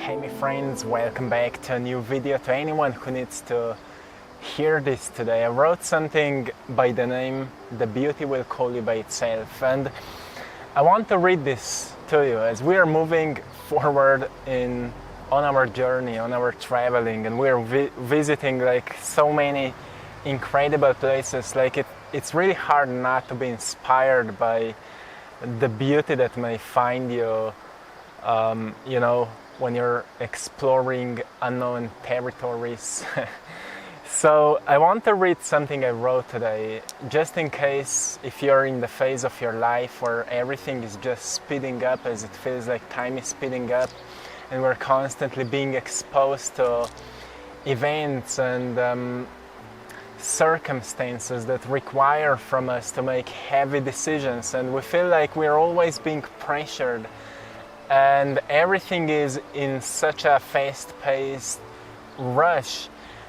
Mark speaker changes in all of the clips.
Speaker 1: Hey my friends, welcome back to a new video. To anyone who needs to hear this today, I wrote something by the name "The Beauty Will Call You By Itself," and I want to read this to you as we are moving forward on our journey, on our traveling, and we are visiting like so many incredible places. Like it's really hard not to be inspired by the beauty that may find you, when you're exploring unknown territories. So I want to read something I wrote today, just in case if you're in the phase of your life where everything is just speeding up, as it feels like time is speeding up, and we're constantly being exposed to events and circumstances that require from us to make heavy decisions, and we feel like we're always being pressured and everything is in such a fast-paced rush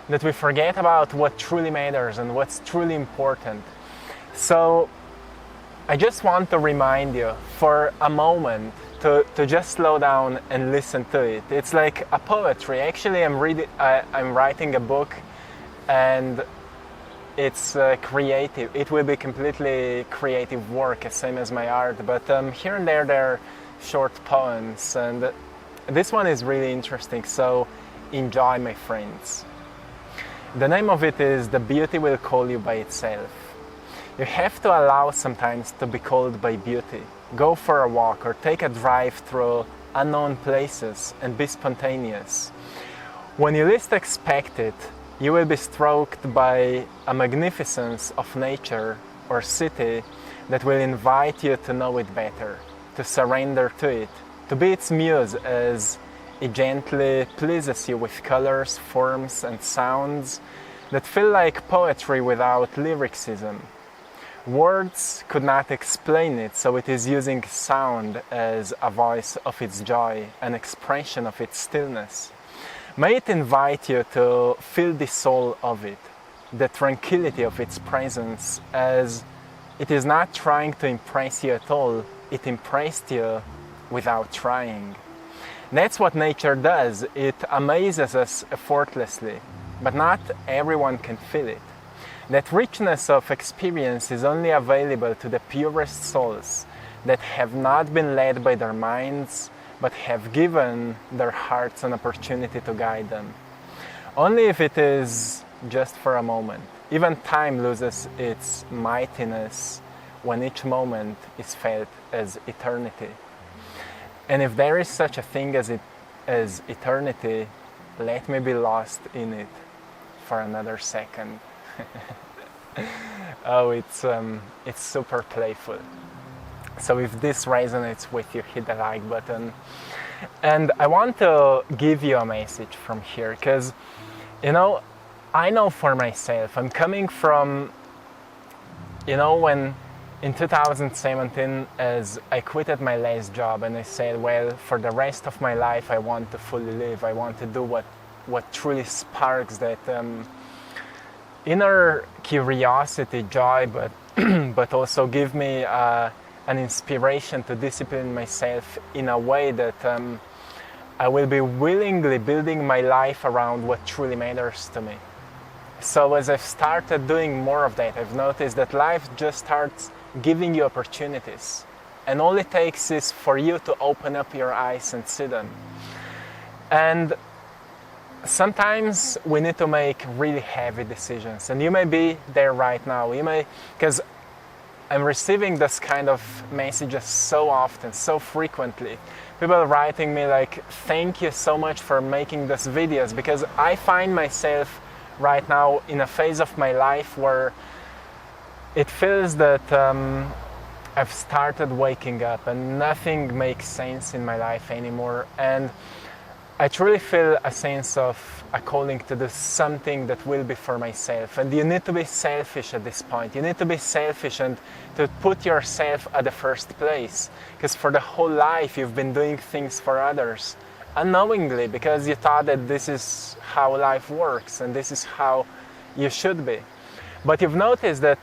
Speaker 1: that we forget about what truly matters and what's truly important. So I just want to remind you for a moment to just slow down and listen to it. It's like a poetry. Actually, I'm writing a book, and it's creative. It will be completely creative work, same as my art. But here and there are short poems, and this one is really interesting. So enjoy, my friends. The name of it is "The Beauty Will Call You By Itself." You have to allow sometimes to be called by beauty. Go for a walk or take a drive through unknown places and be spontaneous. When you least expect it, you will be stroked by a magnificence of nature or city that will invite you to know it better, to surrender to it, to be its muse as it gently pleases you with colors, forms, and sounds that feel like poetry without lyricism. Words could not explain it, so it is using sound as a voice of its joy, an expression of its stillness. May it invite you to feel the soul of it, the tranquility of its presence, as it is not trying to impress you at all, it impressed you without trying. That's what nature does. It amazes us effortlessly, but not everyone can feel it. That richness of experience is only available to the purest souls that have not been led by their minds, but have given their hearts an opportunity to guide them. Only if it is just for a moment. Even time loses its mightiness when each moment is felt as eternity. And if there is such a thing as eternity, let me be lost in it for another second. Oh, it's super playful. So if this resonates with you, hit the like button. And I want to give you a message from here, because, I know for myself, I'm coming from, when in 2017, as I quitted my last job and I said, well, for the rest of my life, I want to fully live. I want to do what truly sparks that inner curiosity, joy, but but also give me an inspiration to discipline myself in a way that I will be willingly building my life around what truly matters to me. So as I've started doing more of that, I've noticed that life just starts giving you opportunities, and all it takes is for you to open up your eyes and see them. And sometimes we need to make really heavy decisions, and you may be there right now. Because I'm receiving this kind of messages so often, so frequently. People writing me like, thank you so much for making these videos, because I find myself right now in a phase of my life where it feels that I've started waking up and nothing makes sense in my life anymore. And I truly feel a sense of a calling to do something that will be for myself. And you need to be selfish at this point. You need to be selfish and to put yourself at the first place. Because for the whole life you've been doing things for others unknowingly, because you thought that this is how life works and this is how you should be. But you've noticed that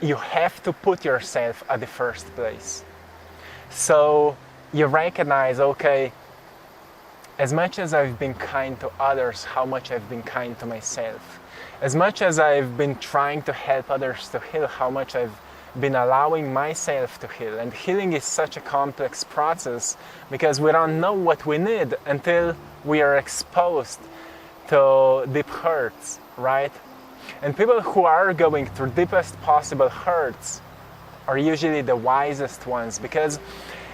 Speaker 1: you have to put yourself at the first place. So you recognize, okay, as much as I've been kind to others, how much I've been kind to myself. As much as I've been trying to help others to heal, how much I've been allowing myself to heal. And healing is such a complex process because we don't know what we need until we are exposed to deep hurts, right? And people who are going through deepest possible hurts are usually the wisest ones, because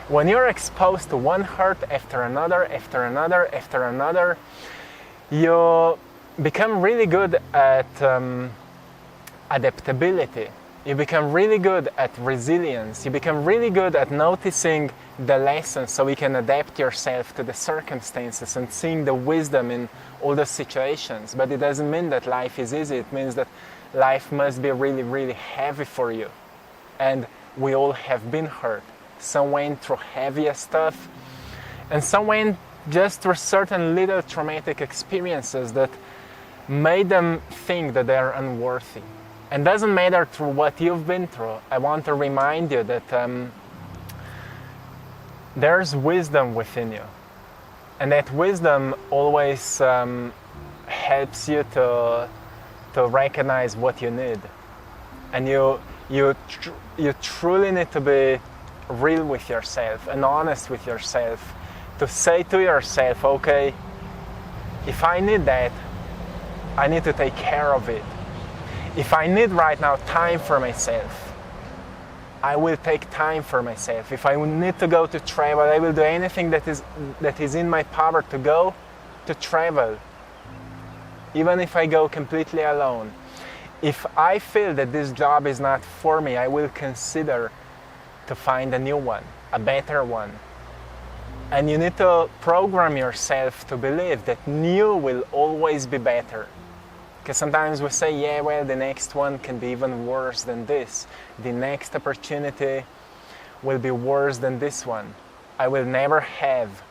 Speaker 1: when you're exposed to one hurt after another, after another, after another, you become really good at adaptability. You become really good at resilience. You become really good at noticing the lessons so you can adapt yourself to the circumstances and seeing the wisdom in all the situations. But it doesn't mean that life is easy. It means that life must be really, really heavy for you. And we all have been hurt. Some went through heavier stuff, and some went just through certain little traumatic experiences that made them think that they're unworthy. And doesn't matter through what you've been through. I want to remind you that there's wisdom within you, and that wisdom always helps you to recognize what you need. And you truly need to be real with yourself and honest with yourself, to say to yourself, okay, if I need that, I need to take care of it. If I need right now time for myself, I will take time for myself. If I need to go to travel, I will do anything that is in my power to go to travel, even if I go completely alone. If I feel that this job is not for me, I will consider to find a new one, a better one. And you need to program yourself to believe that new will always be better. Because sometimes we say, yeah, well, the next one can be even worse than this. The next opportunity will be worse than this one. I will never have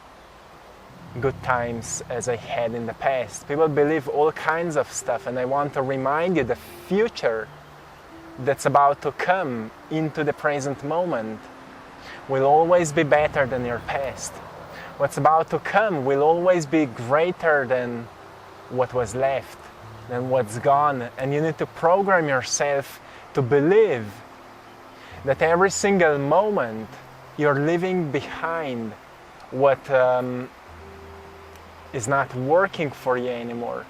Speaker 1: good times as I had in the past. People believe all kinds of stuff, and I want to remind you the future that's about to come into the present moment will always be better than your past. What's about to come will always be greater than what was left, than what's gone. And you need to program yourself to believe that every single moment you're leaving behind what is not working for you anymore.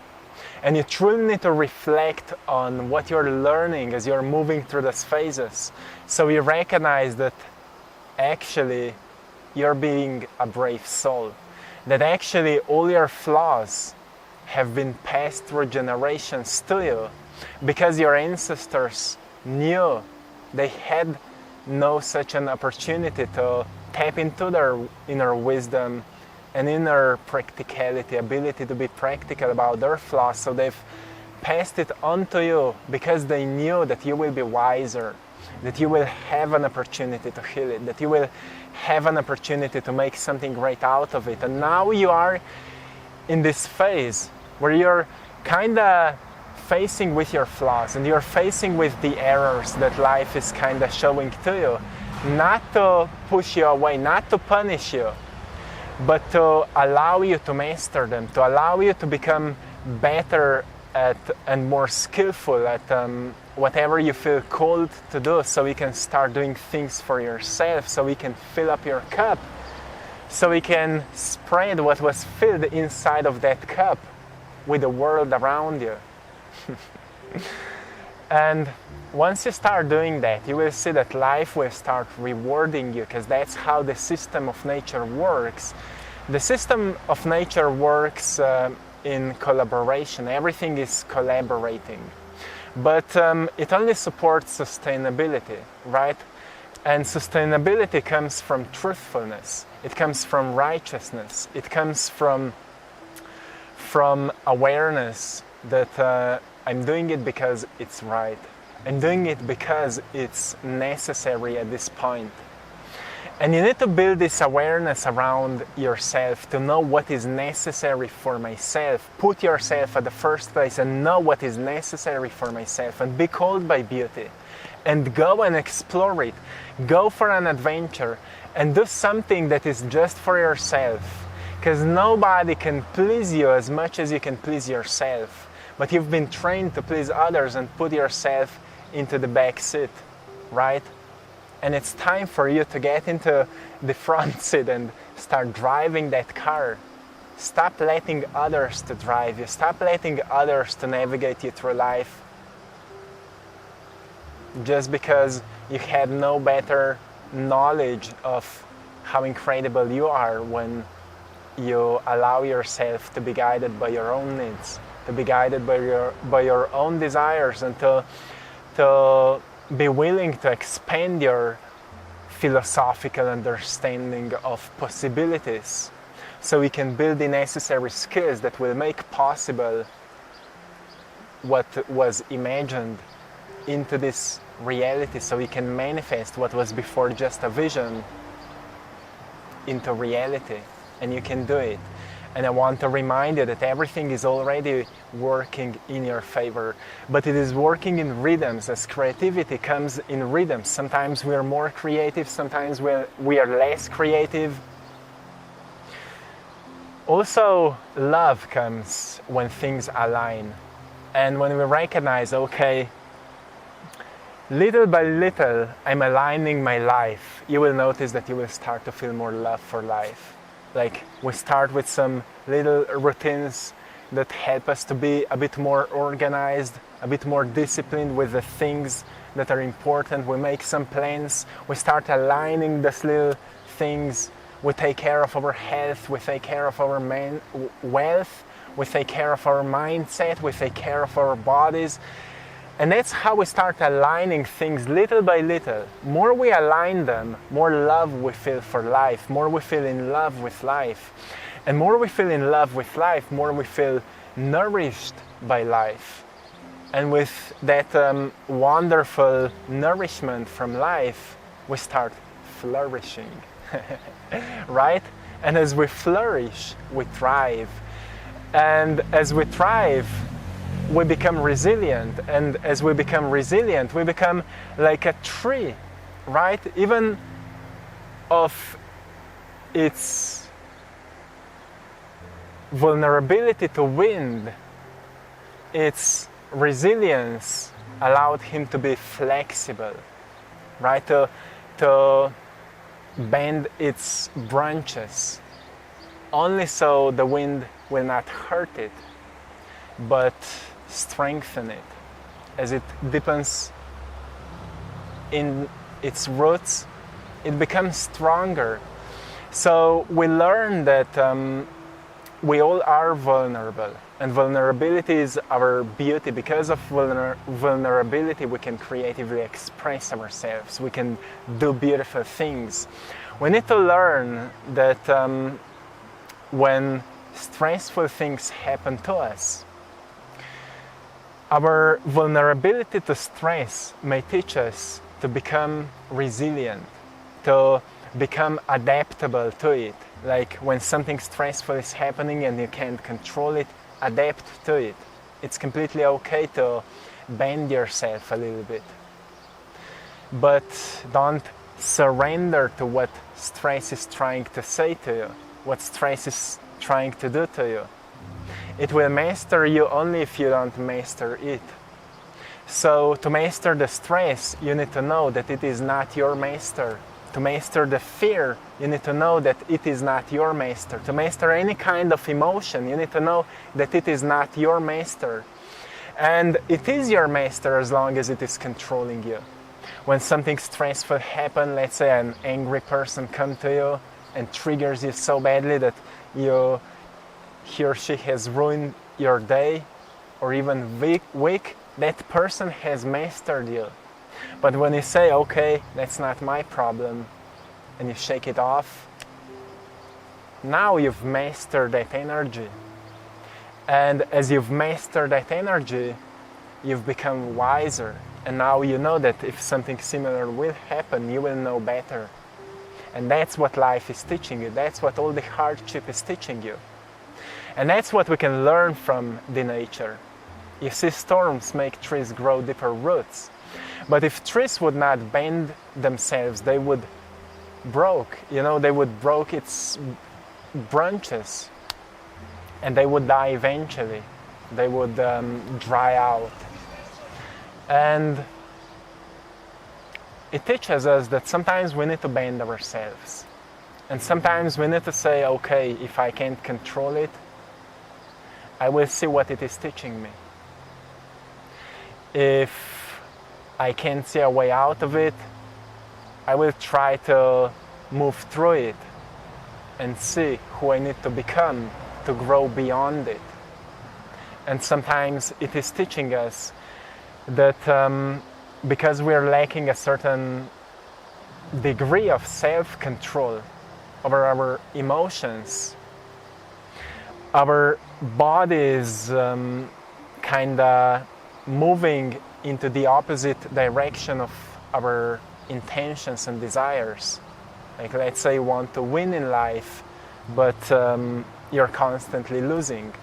Speaker 1: And you truly need to reflect on what you're learning as you're moving through those phases, so you recognize that actually you're being a brave soul, that actually all your flaws have been passed through generations to you because your ancestors knew they had no such an opportunity to tap into their inner wisdom and inner practicality, ability to be practical about their flaws. So they've passed it on to you because they knew that you will be wiser, that you will have an opportunity to heal it, that you will have an opportunity to make something great out of it. And now you are in this phase where you're kind of facing with your flaws and you're facing with the errors that life is kind of showing to you, not to push you away, not to punish you, but to allow you to master them, to allow you to become better at and more skillful at whatever you feel called to do, so you can start doing things for yourself, so you can fill up your cup, so you can spread what was filled inside of that cup with the world around you. And once you start doing that, you will see that life will start rewarding you, because that's how the system of nature works. The system of nature works in collaboration. Everything is collaborating. But it only supports sustainability, right? And sustainability comes from truthfulness. It comes from righteousness. It comes from awareness that I'm doing it because it's right. I'm doing it because it's necessary at this point. And you need to build this awareness around yourself to know what is necessary for myself. Put yourself at the first place and know what is necessary for myself, and be called by beauty. and go and explore it. Go for an adventure and do something that is just for yourself, because nobody can please you as much as you can please yourself. But you've been trained to please others and put yourself into the back seat, right? And it's time for you to get into the front seat and start driving that car. Stop letting others to drive you. Stop letting others to navigate you through life just because you had no better knowledge of how incredible you are when you allow yourself to be guided by your own needs, to be guided by your own desires, and to be willing to expand your philosophical understanding of possibilities, so we can build the necessary skills that will make possible what was imagined into this reality, so we can manifest what was before just a vision into reality. And you can do it. And I want to remind you that everything is already working in your favor, but it is working in rhythms, as creativity comes in rhythms. Sometimes we are more creative, sometimes we are less creative. Also, love comes when things align. And when we recognize, okay, little by little, I'm aligning my life, you will notice that you will start to feel more love for life. Like, we start with some little routines that help us to be a bit more organized, a bit more disciplined with the things that are important. We make some plans, we start aligning these little things. We take care of our health, we take care of our wealth, we take care of our mindset, we take care of our bodies. And that's how we start aligning things little by little. More we align them, more love we feel for life, more we feel in love with life. And more we feel in love with life, more we feel nourished by life. And with that wonderful nourishment from life, we start flourishing, right? And as we flourish, we thrive. And as we thrive, we become resilient, and as we become resilient, we become like a tree, right? Even of its vulnerability to wind, its resilience allowed him to be flexible, right? To bend its branches, only so the wind will not hurt it, but strengthen it. As it deepens in its roots, it becomes stronger. So we learn that we all are vulnerable, and vulnerability is our beauty. Because of vulnerability, we can creatively express ourselves, we can do beautiful things. We need to learn that when stressful things happen to us, our vulnerability to stress may teach us to become resilient, to become adaptable to it. Like when something stressful is happening and you can't control it, adapt to it. It's completely okay to bend yourself a little bit. But don't surrender to what stress is trying to say to you, what stress is trying to do to you. It will master you only if you don't master it. So to master the stress, you need to know that it is not your master. To master the fear, you need to know that it is not your master. To master any kind of emotion, you need to know that it is not your master. And it is your master as long as it is controlling you. When something stressful happens, let's say an angry person comes to you and triggers you so badly that he or she has ruined your day or even week, that person has mastered you. But when you say, okay, that's not my problem, and you shake it off, now you've mastered that energy. And as you've mastered that energy, you've become wiser. And now you know that if something similar will happen, you will know better. And that's what life is teaching you. That's what all the hardship is teaching you. And that's what we can learn from the nature. You see, storms make trees grow deeper roots. But if trees would not bend themselves, they would broke, they would broke its branches, and they would die eventually. They would dry out. And it teaches us that sometimes we need to bend ourselves. And sometimes we need to say, okay, if I can't control it, I will see what it is teaching me. If I can't see a way out of it, I will try to move through it and see who I need to become to grow beyond it. And sometimes it is teaching us that because we're lacking a certain degree of self-control over our emotions, our body is kind of moving into the opposite direction of our intentions and desires. Like, let's say you want to win in life, but you're constantly losing.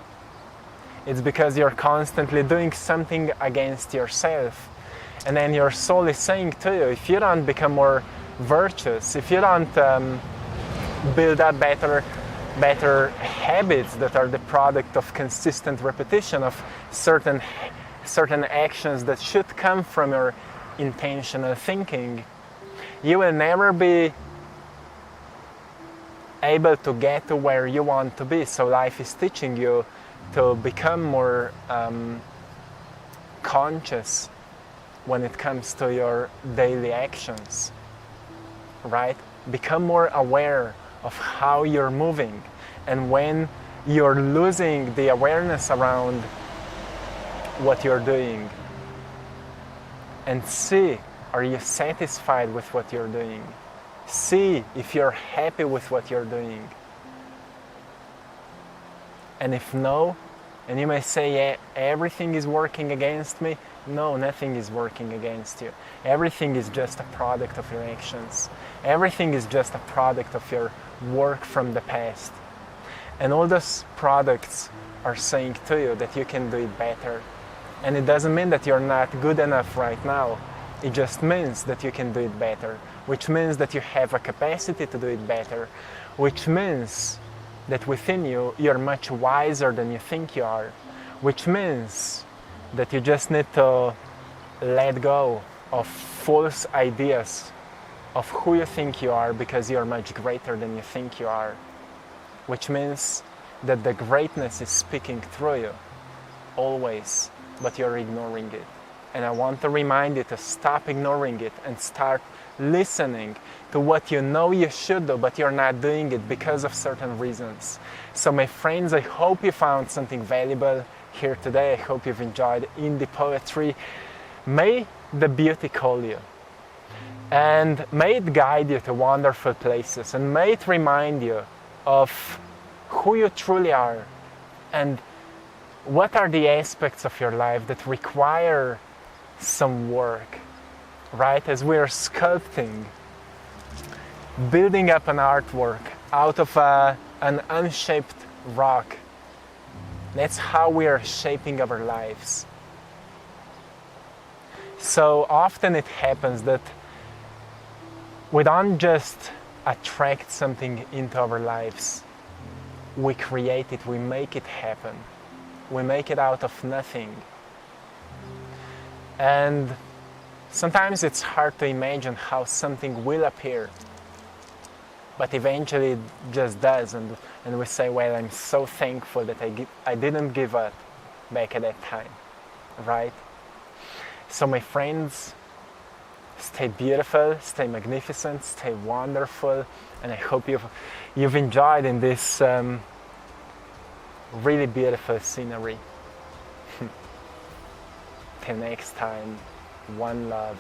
Speaker 1: It's because you're constantly doing something against yourself. And then your soul is saying to you, if you don't become more virtuous, if you don't build up better habits that are the product of consistent repetition of certain actions that should come from your intentional thinking, you will never be able to get to where you want to be. So life is teaching you to become more conscious when it comes to your daily actions, right? Become more aware of how you're moving. And when you're losing the awareness around what you're doing, and see, are you satisfied with what you're doing? See if you're happy with what you're doing. And if no, and you may say, yeah, everything is working against me. No, nothing is working against you. Everything is just a product of your actions. Everything is just a product of your work from the past. And all those products are saying to you that you can do it better. And it doesn't mean that you're not good enough right now. It just means that you can do it better, which means that you have a capacity to do it better, which means that within you, you're much wiser than you think you are, which means that you just need to let go of false ideas of who you think you are, because you're much greater than you think you are, which means that the greatness is speaking through you always, but you're ignoring it. And I want to remind you to stop ignoring it and start listening to what you know you should do, but you're not doing it because of certain reasons. So my friends, I hope you found something valuable here today. I hope you've enjoyed indie poetry. May the beauty call you, and may it guide you to wonderful places, and may it remind you of who you truly are and what are the aspects of your life that require some work, right? As we are sculpting, building up an artwork out of an unshaped rock. That's how we are shaping our lives. So often it happens that we don't just attract something into our lives. We create it, we make it happen. We make it out of nothing. And sometimes it's hard to imagine how something will appear. But eventually it just does, and we say, well, I'm so thankful that I didn't give up back at that time, right? So my friends, stay beautiful, stay magnificent, stay wonderful, and I hope you've enjoyed in this really beautiful scenery. Till next time, one love.